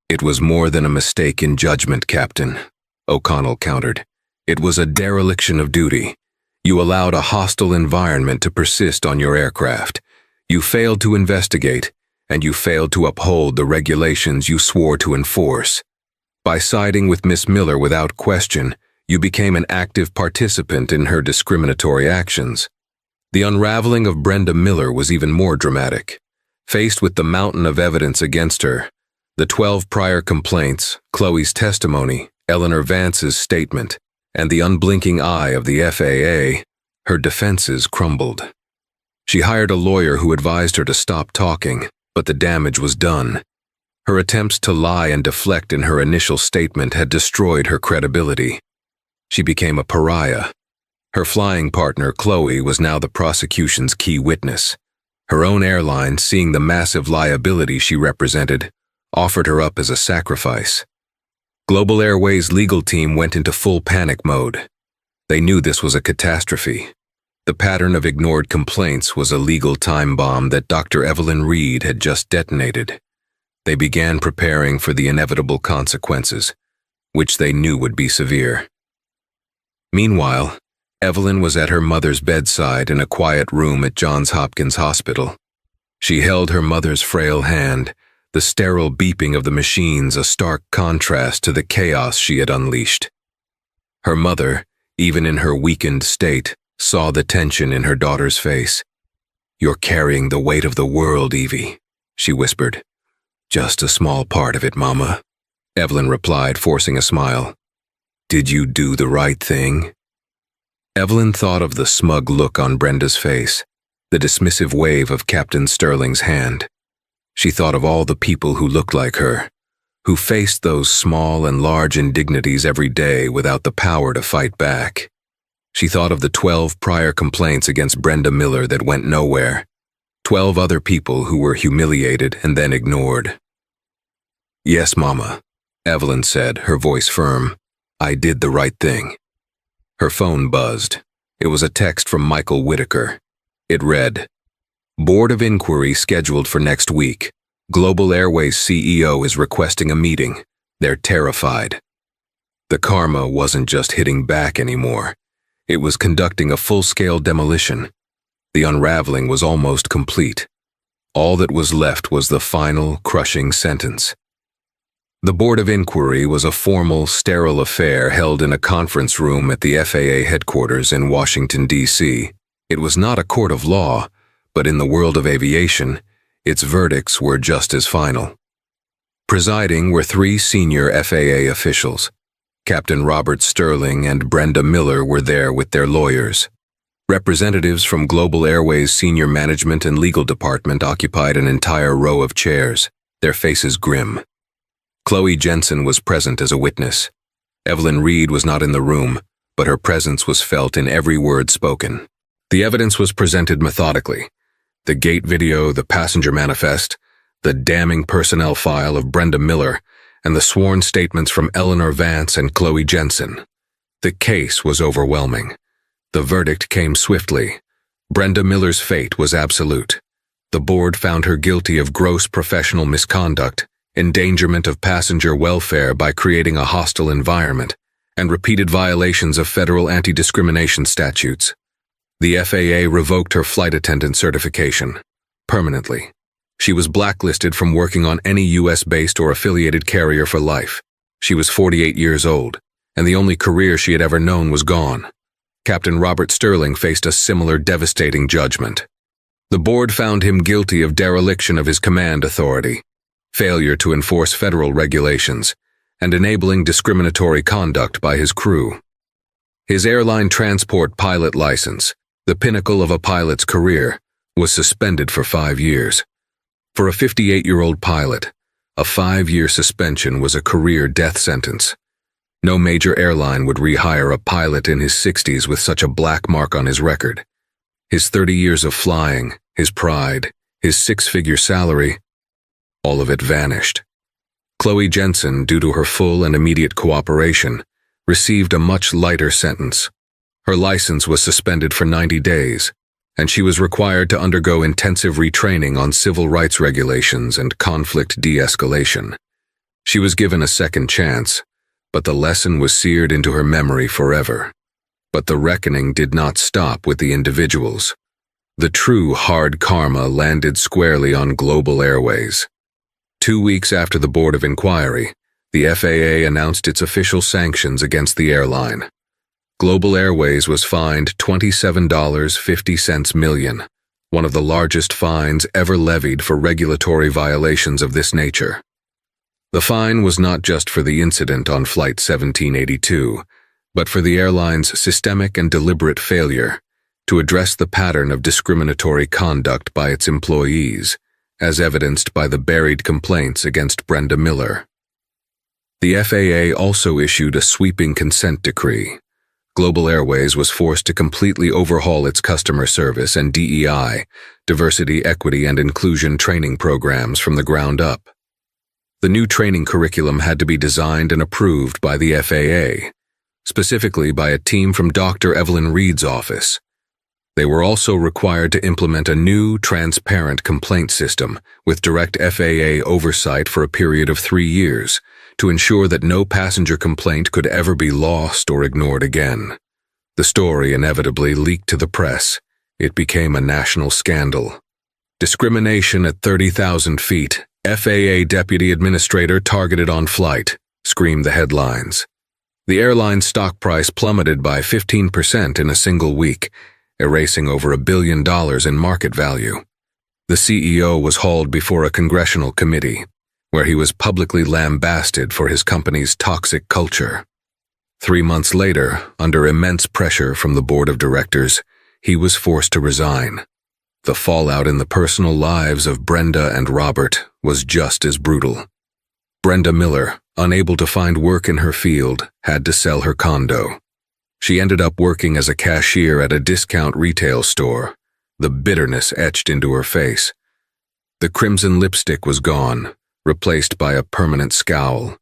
"It was more than a mistake in judgment, Captain," O'Connell countered. "It was a dereliction of duty. You allowed a hostile environment to persist on your aircraft. You failed to investigate, and you failed to uphold the regulations you swore to enforce. By siding with Miss Miller without question, you became an active participant in her discriminatory actions. The unraveling of Brenda Miller was even more dramatic. Faced with the mountain of evidence against her, the 12 prior complaints, Chloe's testimony, Eleanor Vance's statement, and the unblinking eye of the FAA, her defenses crumbled. She hired a lawyer who advised her to stop talking, but the damage was done. Her attempts to lie and deflect in her initial statement had destroyed her credibility. She became a pariah. Her flying partner, Chloe, was now the prosecution's key witness. Her own airline, seeing the massive liability she represented, offered her up as a sacrifice. Global Airways' legal team went into full panic mode. They knew this was a catastrophe. The pattern of ignored complaints was a legal time bomb that Dr. Evelyn Reed had just detonated. They began preparing for the inevitable consequences, which they knew would be severe. Meanwhile, Evelyn was at her mother's bedside in a quiet room at Johns Hopkins Hospital. She held her mother's frail hand, the sterile beeping of the machines a stark contrast to the chaos she had unleashed. Her mother, even in her weakened state, saw the tension in her daughter's face. "You're carrying the weight of the world, Evie," she whispered. "Just a small part of it, Mama," Evelyn replied, forcing a smile. "Did you do the right thing?" Evelyn thought of the smug look on Brenda's face, the dismissive wave of Captain Sterling's hand. She thought of all the people who looked like her, who faced those small and large indignities every day without the power to fight back. She thought of the 12 prior complaints against Brenda Miller that went nowhere, 12 other people who were humiliated and then ignored. "Yes, Mama," Evelyn said, her voice firm. "I did the right thing." Her phone buzzed. It was a text from Michael Whitaker. It read, "Board of Inquiry scheduled for next week. Global Airways CEO is requesting a meeting. They're terrified." The karma wasn't just hitting back anymore. It was conducting a full-scale demolition. The unraveling was almost complete. All that was left was the final, crushing sentence. The Board of Inquiry was a formal, sterile affair held in a conference room at the FAA headquarters in Washington, D.C. It was not a court of law, but in the world of aviation, its verdicts were just as final. Presiding were 3 senior FAA officials. Captain Robert Sterling and Brenda Miller were there with their lawyers. Representatives from Global Airways' senior management and legal department occupied an entire row of chairs, their faces grim. Chloe Jensen was present as a witness. Evelyn Reed was not in the room, but her presence was felt in every word spoken. The evidence was presented methodically. The gate video, the passenger manifest, the damning personnel file of Brenda Miller, and the sworn statements from Eleanor Vance and Chloe Jensen. The case was overwhelming. The verdict came swiftly. Brenda Miller's fate was absolute. The board found her guilty of gross professional misconduct, endangerment of passenger welfare by creating a hostile environment, and repeated violations of federal anti-discrimination statutes. The FAA revoked her flight attendant certification, permanently. She was blacklisted from working on any U.S.-based or affiliated carrier for life. She was 48 years old, and the only career she had ever known was gone. Captain Robert Sterling faced a similar devastating judgment. The board found him guilty of dereliction of his command authority, failure to enforce federal regulations, and enabling discriminatory conduct by his crew. His airline transport pilot license, the pinnacle of a pilot's career, was suspended for 5 years. For a 58-year-old pilot, a 5-year suspension was a career death sentence. No major airline would rehire a pilot in his 60s with such a black mark on his record. His 30 years of flying, his pride, his 6-figure salary, all of it vanished. Chloe Jensen, due to her full and immediate cooperation, received a much lighter sentence. Her license was suspended for 90 days, and she was required to undergo intensive retraining on civil rights regulations and conflict de-escalation. She was given a second chance, but the lesson was seared into her memory forever. But the reckoning did not stop with the individuals. The true hard karma landed squarely on Global Airways. 2 weeks after the Board of Inquiry, the FAA announced its official sanctions against the airline. Global Airways was fined $27.50 million, one of the largest fines ever levied for regulatory violations of this nature. The fine was not just for the incident on Flight 1782, but for the airline's systemic and deliberate failure to address the pattern of discriminatory conduct by its employees, as evidenced by the buried complaints against Brenda Miller. The FAA also issued a sweeping consent decree. Global Airways was forced to completely overhaul its customer service and DEI, diversity, equity, and inclusion training programs from the ground up. The new training curriculum had to be designed and approved by the FAA, specifically by a team from Dr. Evelyn Reed's office. They were also required to implement a new, transparent complaint system with direct FAA oversight for a period of 3 years to ensure that no passenger complaint could ever be lost or ignored again. The story inevitably leaked to the press. It became a national scandal. Discrimination at 30,000 feet. FAA Deputy Administrator targeted on flight, screamed the headlines. The airline's stock price plummeted by 15% in a single week, erasing over $1 billion in market value. The CEO was hauled before a congressional committee, where he was publicly lambasted for his company's toxic culture. 3 months later, under immense pressure from the board of directors, he was forced to resign. The fallout in the personal lives of Brenda and Robert was just as brutal. Brenda Miller, unable to find work in her field, had to sell her condo. She ended up working as a cashier at a discount retail store, the bitterness etched into her face. The crimson lipstick was gone, replaced by a permanent scowl.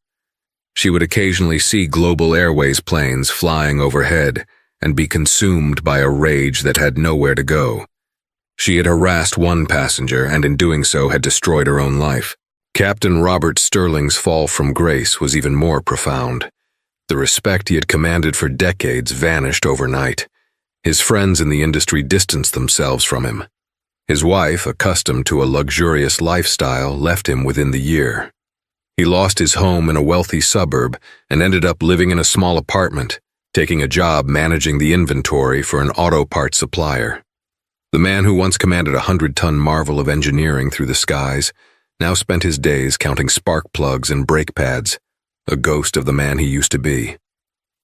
She would occasionally see Global Airways planes flying overhead and be consumed by a rage that had nowhere to go. She had harassed one passenger and in doing so had destroyed her own life. Captain Robert Sterling's fall from grace was even more profound. The respect he had commanded for decades vanished overnight. His friends in the industry distanced themselves from him. His wife, accustomed to a luxurious lifestyle, left him within the year. He lost his home in a wealthy suburb and ended up living in a small apartment, taking a job managing the inventory for an auto parts supplier. The man who once commanded a 100-ton marvel of engineering through the skies now spent his days counting spark plugs and brake pads, a ghost of the man he used to be.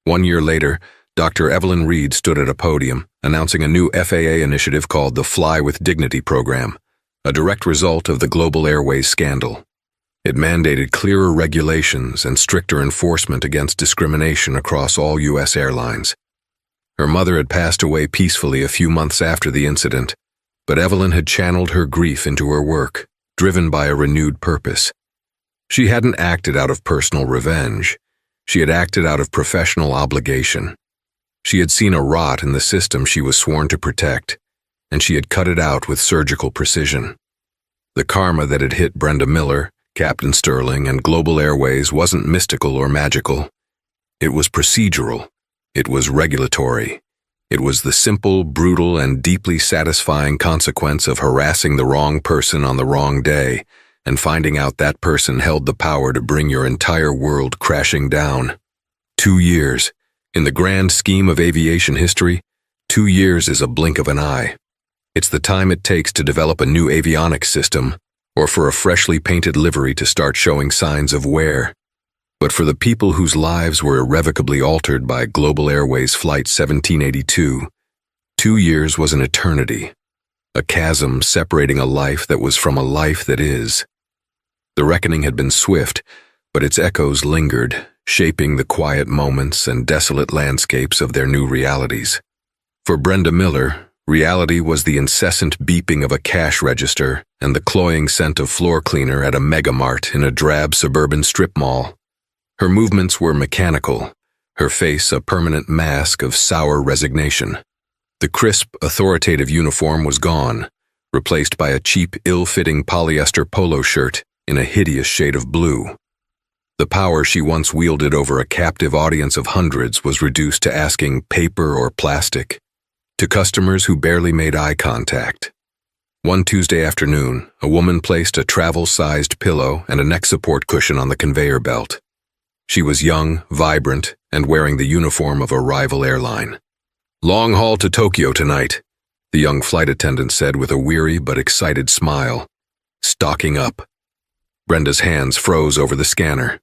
1 year later, Dr. Evelyn Reed stood at a podium, announcing a new FAA initiative called the Fly with Dignity program, a direct result of the Global Airways scandal. It mandated clearer regulations and stricter enforcement against discrimination across all U.S. airlines. Her mother had passed away peacefully a few months after the incident, but Evelyn had channeled her grief into her work, driven by a renewed purpose. She hadn't acted out of personal revenge. She had acted out of professional obligation. She had seen a rot in the system she was sworn to protect, and she had cut it out with surgical precision. The karma that had hit Brenda Miller, Captain Sterling, and Global Airways wasn't mystical or magical. It was procedural. It was regulatory. It was the simple, brutal, and deeply satisfying consequence of harassing the wrong person on the wrong day and finding out that person held the power to bring your entire world crashing down. 2 years. In the grand scheme of aviation history, 2 years is a blink of an eye. It's the time it takes to develop a new avionics system or for a freshly painted livery to start showing signs of wear. But for the people whose lives were irrevocably altered by Global Airways Flight 1782, 2 years was an eternity, a chasm separating a life that was from a life that is. The reckoning had been swift, but its echoes lingered, shaping the quiet moments and desolate landscapes of their new realities. For Brenda Miller, reality was the incessant beeping of a cash register and the cloying scent of floor cleaner at a megamart in a drab suburban strip mall. Her movements were mechanical, her face a permanent mask of sour resignation. The crisp, authoritative uniform was gone, replaced by a cheap, ill-fitting polyester polo shirt in a hideous shade of blue. The power she once wielded over a captive audience of hundreds was reduced to asking paper or plastic, to customers who barely made eye contact. One Tuesday afternoon, a woman placed a travel-sized pillow and a neck support cushion on the conveyor belt. She was young, vibrant, and wearing the uniform of a rival airline. "Long haul to Tokyo tonight," the young flight attendant said with a weary but excited smile. "Stocking up." Brenda's hands froze over the scanner.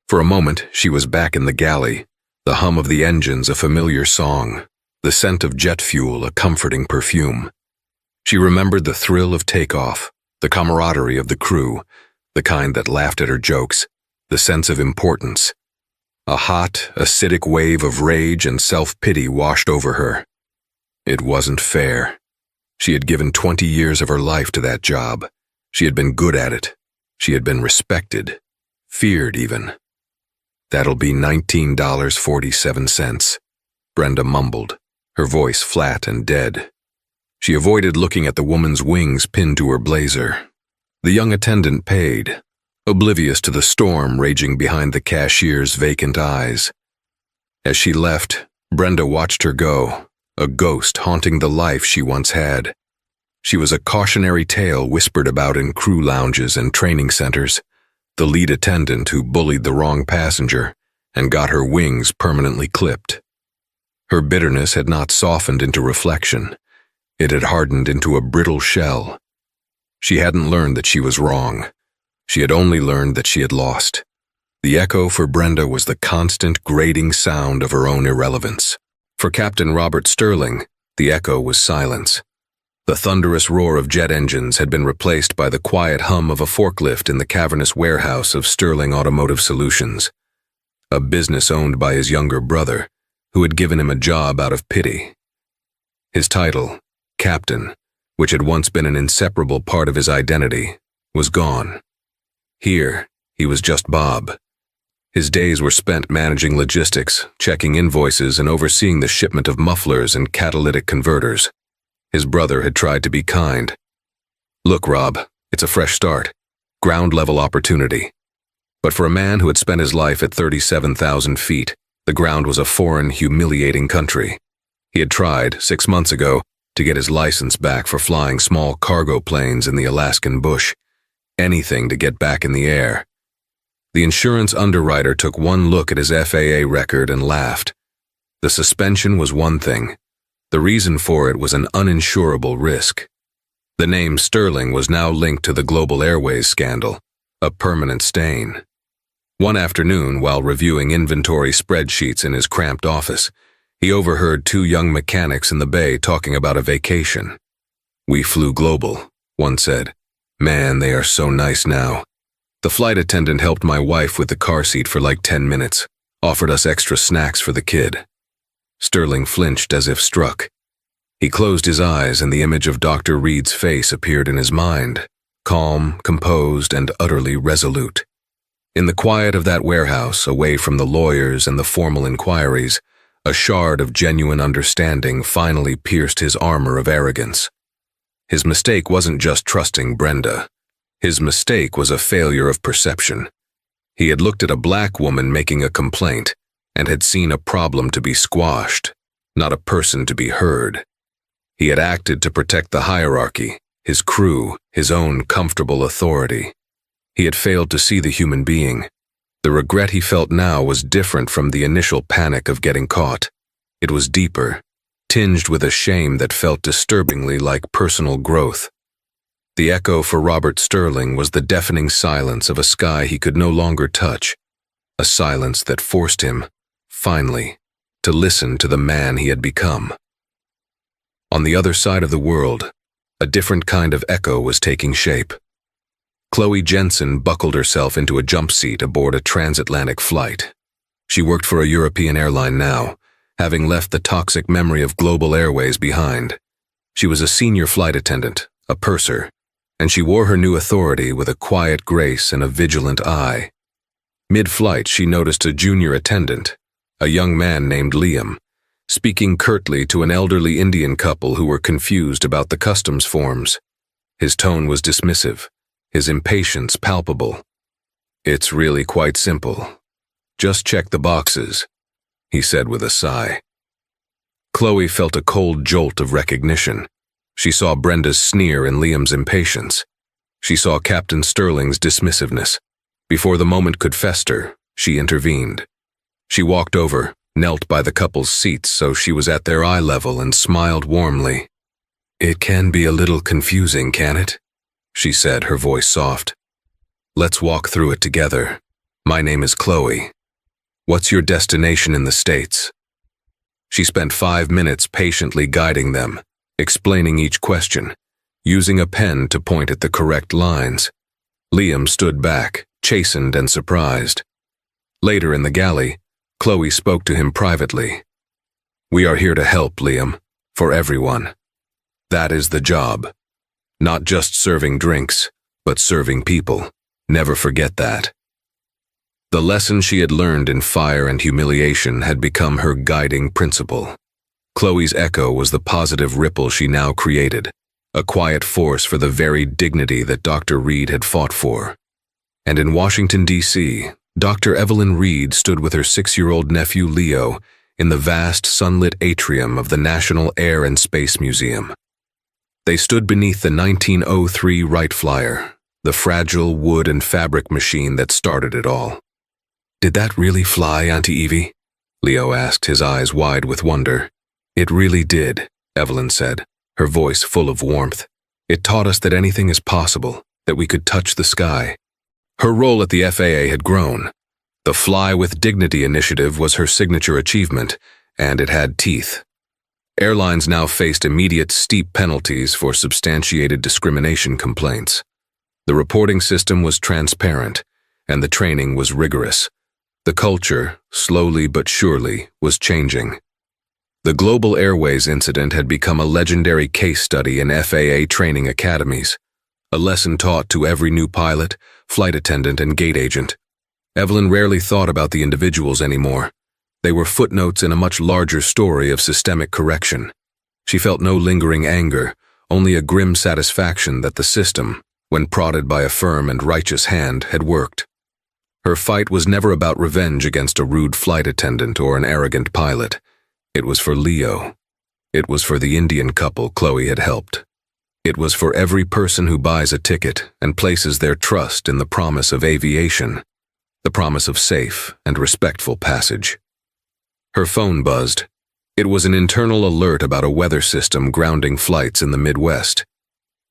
For a moment, she was back in the galley, the hum of the engines a familiar song, the scent of jet fuel a comforting perfume. She remembered the thrill of takeoff, the camaraderie of the crew, the kind that laughed at her jokes, the sense of importance. A hot, acidic wave of rage and self-pity washed over her. It wasn't fair. She had given 20 years of her life to that job. She had been good at it. She had been respected, feared even. "That'll be $19.47, Brenda mumbled, her voice flat and dead. She avoided looking at the woman's wings pinned to her blazer. The young attendant paid, oblivious to the storm raging behind the cashier's vacant eyes. As she left, Brenda watched her go, a ghost haunting the life she once had. She was a cautionary tale whispered about in crew lounges and training centers, the lead attendant who bullied the wrong passenger and got her wings permanently clipped. Her bitterness had not softened into reflection. It had hardened into a brittle shell. She hadn't learned that she was wrong. She had only learned that she had lost. The echo for Brenda was the constant grating sound of her own irrelevance. For Captain Robert Sterling, the echo was silence. The thunderous roar of jet engines had been replaced by the quiet hum of a forklift in the cavernous warehouse of Sterling Automotive Solutions, a business owned by his younger brother, who had given him a job out of pity. His title, Captain, which had once been an inseparable part of his identity, was gone. Here, he was just Bob. His days were spent managing logistics, checking invoices, and overseeing the shipment of mufflers and catalytic converters. His brother had tried to be kind. "Look, Rob, it's a fresh start. Ground-level opportunity." But for a man who had spent his life at 37,000 feet, the ground was a foreign, humiliating country. He had tried, 6 months ago, to get his license back for flying small cargo planes in the Alaskan bush. Anything to get back in the air. The insurance underwriter took one look at his FAA record and laughed. The suspension was one thing. The reason for it was an uninsurable risk. The name Sterling was now linked to the Global Airways scandal, a permanent stain. One afternoon, while reviewing inventory spreadsheets in his cramped office, he overheard 2 young mechanics in the bay talking about a vacation. "We flew global," one said. "Man, they are so nice now. The flight attendant helped my wife with the car seat for like 10 minutes, offered us extra snacks for the kid." Sterling flinched as if struck. He closed his eyes and the image of Dr. Reed's face appeared in his mind, calm, composed, and utterly resolute. In the quiet of that warehouse, away from the lawyers and the formal inquiries, a shard of genuine understanding finally pierced his armor of arrogance. His mistake wasn't just trusting Brenda. His mistake was a failure of perception. He had looked at a black woman making a complaint and had seen a problem to be squashed, not a person to be heard. He had acted to protect the hierarchy, his crew, his own comfortable authority. He had failed to see the human being. The regret he felt now was different from the initial panic of getting caught. It was deeper, tinged with a shame that felt disturbingly like personal growth. The echo for Robert Sterling was the deafening silence of a sky he could no longer touch, a silence that forced him, finally, to listen to the man he had become. On the other side of the world, a different kind of echo was taking shape. Chloe Jensen buckled herself into a jump seat aboard a transatlantic flight. She worked for a European airline now, having left the toxic memory of global airways behind. She was a senior flight attendant, a purser, and she wore her new authority with a quiet grace and a vigilant eye. Mid-flight, she noticed a junior attendant, a young man named Liam, speaking curtly to an elderly Indian couple who were confused about the customs forms. His tone was dismissive, his impatience palpable. "It's really quite simple. Just check the boxes," he said with a sigh. Chloe felt a cold jolt of recognition. She saw Brenda's sneer and Liam's impatience. She saw Captain Sterling's dismissiveness. Before the moment could fester, she intervened. She walked over, knelt by the couple's seats so she was at their eye level, and smiled warmly. "It can be a little confusing, can it?" she said, her voice soft. "Let's walk through it together. My name is Chloe. What's your destination in the States?" She spent 5 minutes patiently guiding them, explaining each question, using a pen to point at the correct lines. Liam stood back, chastened and surprised. Later in the galley, Chloe spoke to him privately. "We are here to help, Liam, for everyone. That is the job. Not just serving drinks, but serving people. Never forget that." The lesson she had learned in fire and humiliation had become her guiding principle. Chloe's echo was the positive ripple she now created, a quiet force for the very dignity that Dr. Reed had fought for. And in Washington, D.C., Dr. Evelyn Reed stood with her 6-year-old nephew Leo in the vast sunlit atrium of the National Air and Space Museum. They stood beneath the 1903 Wright Flyer, the fragile wood and fabric machine that started it all. "Did that really fly, Auntie Evie?" Leo asked, his eyes wide with wonder. "It really did," Evelyn said, her voice full of warmth. "It taught us that anything is possible, that we could touch the sky." Her role at the FAA had grown. The Fly with Dignity initiative was her signature achievement, and it had teeth. Airlines now faced immediate steep penalties for substantiated discrimination complaints. The reporting system was transparent, and the training was rigorous. The culture, slowly but surely, was changing. The Global Airways incident had become a legendary case study in FAA training academies, a lesson taught to every new pilot, flight attendant, and gate agent. Evelyn rarely thought about the individuals anymore. They were footnotes in a much larger story of systemic correction. She felt no lingering anger, only a grim satisfaction that the system, when prodded by a firm and righteous hand, had worked. Her fight was never about revenge against a rude flight attendant or an arrogant pilot. It was for Leo. It was for the Indian couple Chloe had helped. It was for every person who buys a ticket and places their trust in the promise of aviation, the promise of safe and respectful passage. Her phone buzzed. It was an internal alert about a weather system grounding flights in the Midwest.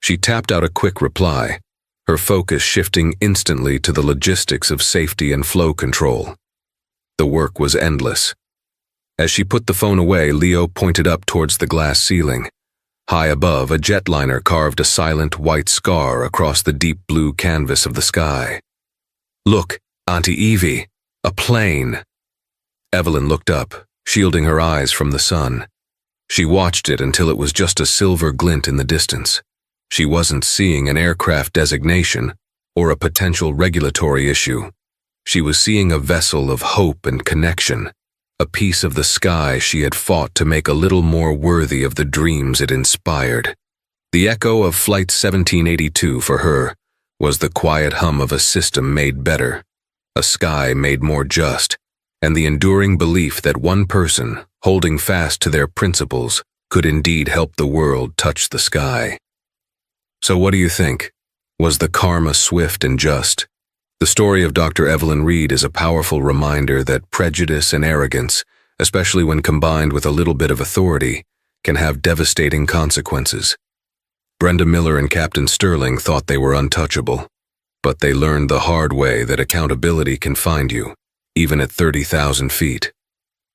She tapped out a quick reply, her focus shifting instantly to the logistics of safety and flow control. The work was endless. As she put the phone away, Leo pointed up towards the glass ceiling. High above, a jetliner carved a silent white scar across the deep blue canvas of the sky. "Look, Auntie Evie, a plane." Evelyn looked up, shielding her eyes from the sun. She watched it until it was just a silver glint in the distance. She wasn't seeing an aircraft designation or a potential regulatory issue. She was seeing a vessel of hope and connection, a piece of the sky she had fought to make a little more worthy of the dreams it inspired. The echo of Flight 1782 for her was the quiet hum of a system made better, a sky made more just, and the enduring belief that one person, holding fast to their principles, could indeed help the world touch the sky. So what do you think? Was the karma swift and just? The story of Dr. Evelyn Reed is a powerful reminder that prejudice and arrogance, especially when combined with a little bit of authority, can have devastating consequences. Brenda Miller and Captain Sterling thought they were untouchable, but they learned the hard way that accountability can find you, even at 30,000 feet.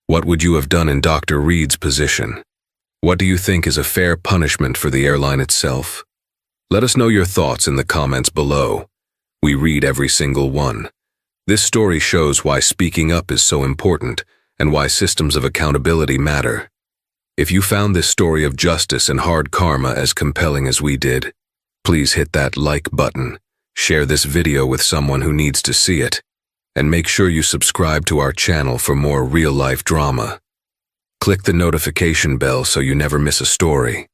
What would you have done in Dr. Reed's position? What do you think is a fair punishment for the airline itself? Let us know your thoughts in the comments below. We read every single one. This story shows why speaking up is so important and why systems of accountability matter. If you found this story of justice and hard karma as compelling as we did, please hit that like button, share this video with someone who needs to see it, and make sure you subscribe to our channel for more real-life drama. Click the notification bell so you never miss a story.